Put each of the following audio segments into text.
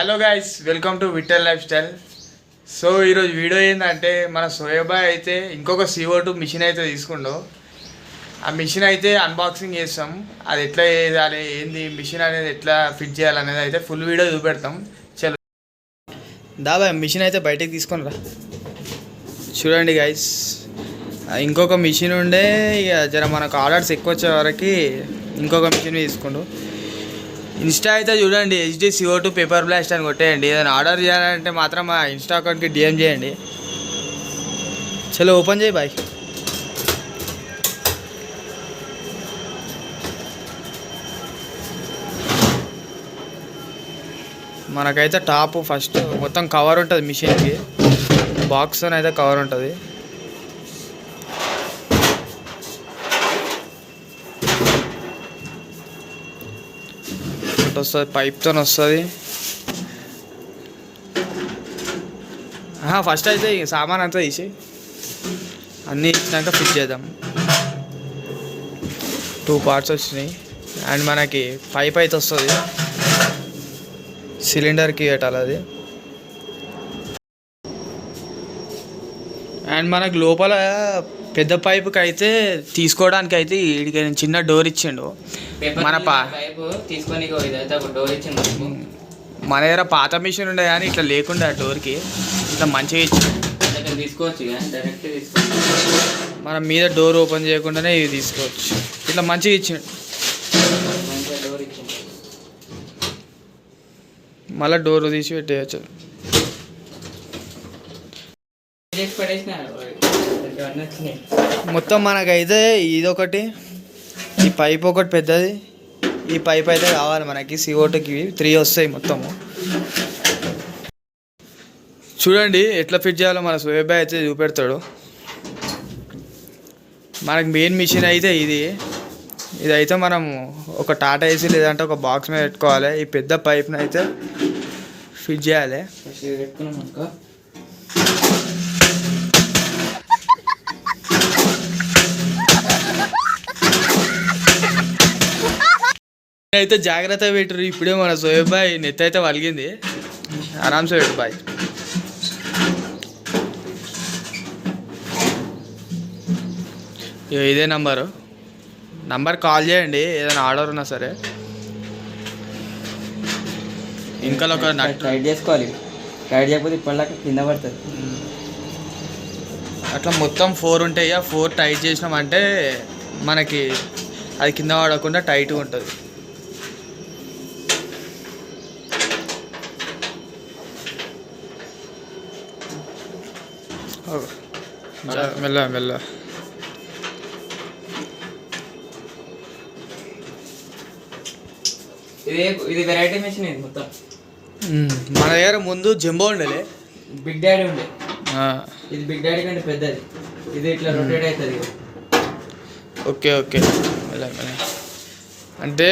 Hello guys, welcome to Vithal lifestyle. So ఈరోజు వీడియో ఏంటంటే మన సోయబాయ్ అయితే ఇంకొక CO2 మిషన్ అయితే తీసుకుండు. ఆ మిషన్ అయితే అన్బాక్సింగ్ చేస్తాం. అది ఎట్లా చేయాలి, ఏంది మిషన్ అనేది ఎట్లా ఫిట్ చేయాలనేది అయితే ఫుల్ వీడియో చూపెడతాం. చలో దాబా మిషన్ అయితే బయటకు తీసుకొని రా. చూడండి గైస్, ఇంకొక మిషన్ ఉండే ఇక జర మనకు ఆర్డర్స్ ఎక్కువ వచ్చే వరకు ఇంకొక మిషన్ తీసుకుండు. ఇన్స్టా అయితే చూడండి, HD CO2 పేపర్ బ్లాస్ట్ అని కొట్టేయండి. ఏదైనా ఆర్డర్ చేయాలంటే మాత్రం మా ఇన్స్టా అకౌంట్కి DM చేయండి. చలో ఓపెన్ చేయి బాయ్. మనకైతే టాప్ ఫస్ట్ మొత్తం కవర్ ఉంటుంది, మిషన్కి బాక్స్ అని అయితే కవర్ ఉంటుంది. వస్తుంది, పైప్తో వస్తుంది. ఫస్ట్ అయితే సామాన్ అంతా తీసి అన్నీ ఇచ్చినాక ఫిట్ చేద్దాం. 2 పార్ట్స్ వచ్చినాయి. అండ్ మనకి పైప్ అయితే వస్తుంది, సిలిండర్కి పెట్టాలి అది. అండ్ మనకు లోపల పెద్ద పైపుకి అయితే తీసుకోవడానికి అయితే వీడికి చిన్న డోర్ ఇచ్చిండు. మన మన దగ్గర పాత మిషన్ ఉండే కానీ ఇట్లా లేకుండా ఆ డోర్కి ఇట్లా మంచిగా ఇచ్చిండు. తీసుకోవచ్చు, మనం మీద డోర్ ఓపెన్ చేయకుండానే ఇవి తీసుకోవచ్చు. ఇట్లా మంచిగా ఇచ్చిండు. మళ్ళీ డోర్ తీసి పెట్టేయచ్చు. మొత్తం మనకైతే ఇదొకటి, ఈ పైప్ ఒకటి పెద్దది, ఈ పైప్ అయితే కావాలి మనకి. CO2కి 3 వస్తాయి మొత్తము. చూడండి ఎట్లా ఫిట్ చేయాలో మన సోయబాయ్ అయితే చూపెడతాడు. మనకి మెయిన్ మిషన్ అయితే ఇదైతే మనం ఒక టాటా AC లేదంటే ఒక బాక్స్ మీద పెట్టుకోవాలి. ఈ పెద్ద పైప్ని అయితే ఫిట్ చేయాలి. అయితే జాగ్రత్త పెట్టరు. ఇప్పుడే మన సోయబాయ్ నెత్తి అయితే వలిగింది. ఆరామ్సే పెట్టు బాయ్. ఇదే నంబర్ కాల్ చేయండి ఏదైనా ఆర్డర్ ఉన్నా సరే. ఇంకా ఒక టైట్ చేసుకోవాలి, టైట్ చేయకపోతే ఇప్పటిదాకా కింద పడుతుంది. అట్లా మొత్తం 4 ఉంటాయి. 4 టైట్ చేసినామంటే మనకి అది కింద పడకుండా టైట్గా ఉంటుంది. మెల్ల మెల్ల. ఇది వెరైటీ మెషిన్. ఇది మొత్తం మన దగ్గర ముందు జంబో ఉండలే, బిగ్ డాడీ ఉండే. ఇది బిగ్ డాడీ కంటే పెద్దది. ఇది ఇట్లా రొటేట్ అవుతుంది. Okay okay. మెల్ల మెల్ల అంటే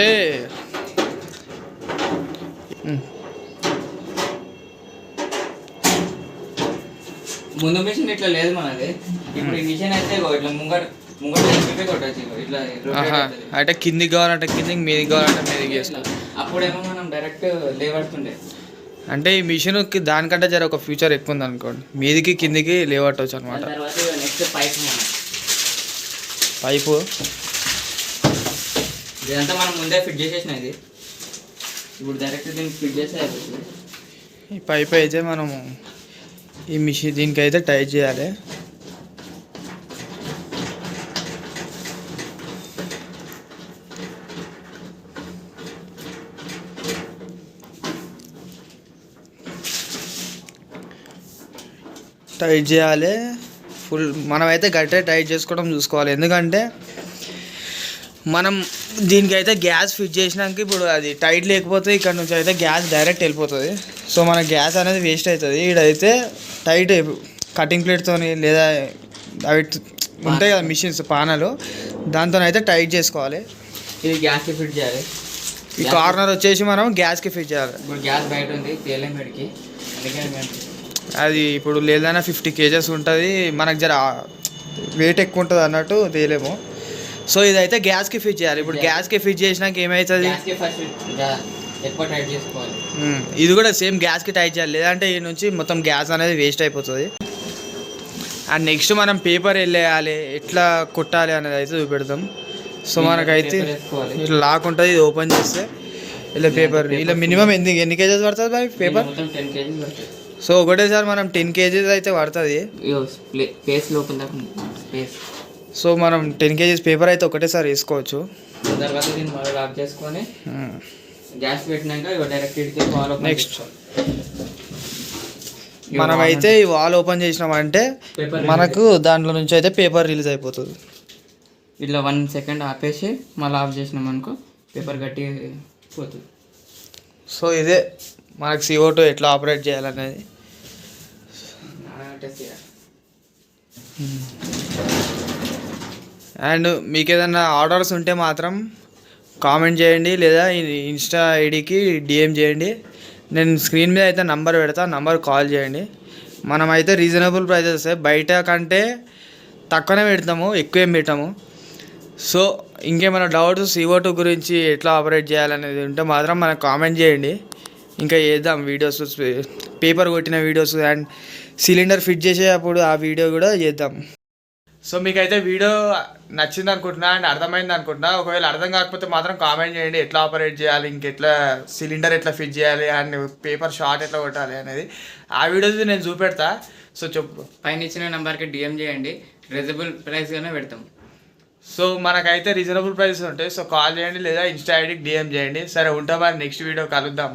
ముందు మిషన్ ఇట్లా లేదు మనది. ఇప్పుడు ఈ మిషన్ అయితే ఇట్లా ముంగట కొట్టచ్చు. ఇట్లా అంటే కిందికి కావాలంటే కిందికి, మీదికి కావాలంటే మీదికి చేసుకోవాలి. అప్పుడేమో మనం డైరెక్ట్ లేవడుతుండే. అంటే ఈ మిషన్కి దానికంటే జర ఒక ఫ్యూచర్ ఎక్కువ ఉంది అనుకోండి, మీదికి కిందికి లేవట్టవచ్చు అనమాట. తర్వాత నెక్స్ట్ పైపు ఇదంతా మనం ముందే ఫిట్ చేసేసిన. ఇది ఇప్పుడు డైరెక్ట్ దీనికి ఫిట్ చేస్తే ఈ పైప్ అయితే మనము ఈ మిషన్ దీనికి అయితే టైట్ చేయాలి. టైట్ చేయాలి ఫుల్. మనమైతే గట్టిగా టైట్ చేసుకోవడం చూసుకోవాలి. ఎందుకంటే మనం దీనికైతే గ్యాస్ ఫిట్ చేసినాక ఇప్పుడు అది టైట్ లేకపోతే ఇక్కడ నుంచి అయితే గ్యాస్ డైరెక్ట్ వెళ్ళిపోతుంది. సో మన గ్యాస్ అనేది వేస్ట్ అవుతుంది. ఇక్కడైతే టైట్ కటింగ్ ప్లేట్తో లేదా అవి ఉంటాయి కదా మిషన్స్, పానాలు, దాంతో అయితే టైట్ చేసుకోవాలి. ఇది గ్యాస్కి ఫిట్ చేయాలి. ఈ కార్నర్ వచ్చేసి మనం గ్యాస్కి ఫిట్ చేయాలి. ఇప్పుడు గ్యాస్ బయట ఉంది తేలేమేడికి, అది ఇప్పుడు లేదన్నా 50 kgs ఉంటుంది. మనకు జర వెయిట్ ఎక్కువ ఉంటుంది అన్నట్టు తేలేము. సో ఇదైతే గ్యాస్కి ఫిట్ చేయాలి. ఇప్పుడు గ్యాస్కి ఫిట్ చేసినాక ఏమవుతుంది, ఎక్కువ టైట్ చేసుకోవాలి. ఇది కూడా సేమ్ గ్యాస్కి టైట్ చేయాలి, లేదంటే ఈ నుంచి మొత్తం గ్యాస్ అనేది వేస్ట్ అయిపోతుంది. అండ్ నెక్స్ట్ మనం పేపర్ వెళ్ళేయాలి, ఎట్లా కుట్టాలి అనేది అయితే చూపెడతాం. సో మనకైతే ఇట్లా లాక్ ఉంటుంది, ఇది ఓపెన్ చేస్తే ఇలా పేపర్ ఇలా మినిమం ఎన్ని కేజెస్ పడుతుంది బాయ్ పేపర్? మొత్తం 10 kgs పడుతుంది. సో ఒకటేసారి మనం 10 kgs అయితే పడుతుంది. స్పేస్ లోపల దాకా స్పేస్. సో మనం 10 kgs పేపర్ అయితే ఒకటేసారి వేసుకోవచ్చు. తర్వాత దీన్ని మళ్ళీ లాక్ చేసుకొని గ్యాస్ పెట్టినాక డైరెక్ట్ ఇడితే వాల్ ఓపెన్. నెక్స్ట్ మనమైతే ఈ వాల్ ఓపెన్ చేసినామంటే మనకు దాంట్లో నుంచి అయితే పేపర్ రిలీజ్ అయిపోతుంది. ఇట్లా 1 సెకండ్ ఆపేసి మళ్ళీ ఆఫ్ చేసినాం అనుకో పేపర్ గట్టి పోతుంది. సో ఇదే మనకు CO2 ఎట్లా ఆపరేట్ చేయాలనేది. అండ్ మీకు ఏదైనా ఆర్డర్స్ ఉంటే మాత్రం కామెంట్ చేయండి, లేదా ఇన్స్టా ఐడికి DM చేయండి. నేను స్క్రీన్ మీద అయితే నంబర్ పెడతా, నంబర్ కాల్ చేయండి. మనమైతే రీజనబుల్ ప్రైజెస్ బయట కంటే తక్కువనే పెడతాము, ఎక్కువ ఏం పెట్టాము. సో ఇంకేమైనా డౌట్స్ CO2 గురించి ఎట్లా ఆపరేట్ చేయాలనేది ఉంటే మాత్రం మనకు కామెంట్ చేయండి. ఇంకా చేద్దాం వీడియోస్, పేపర్ కొట్టిన వీడియోస్ అండ్ సిలిండర్ ఫిట్ చేసేటప్పుడు ఆ వీడియో కూడా చేద్దాం. సో మీకైతే వీడియో నచ్చింది అనుకుంటున్నా అండ్ అర్థమైంది అనుకుంటున్నా. ఒకవేళ అర్థం కాకపోతే మాత్రం కామెంట్ చేయండి, ఎట్లా ఆపరేట్ చేయాలి, ఇంకెట్లా సిలిండర్ ఎట్లా ఫిట్ చేయాలి అండ్ పేపర్ షార్ట్ ఎట్లా కొట్టాలి అనేది ఆ వీడియోస్ నేను చూపెడతా. సో చెప్పు, పైన ఇచ్చిన నెంబర్కి DM చేయండి, రీజనబుల్ ప్రైస్గానే పెడతాం. సో మనకైతే రీజనబుల్ ప్రైసెస్ ఉంటాయి. సో కాల్ చేయండి లేదా ఇన్స్టా ఐడికి DM చేయండి. సరే ఉంటాం, మరి నెక్స్ట్ వీడియో కలుద్దాం.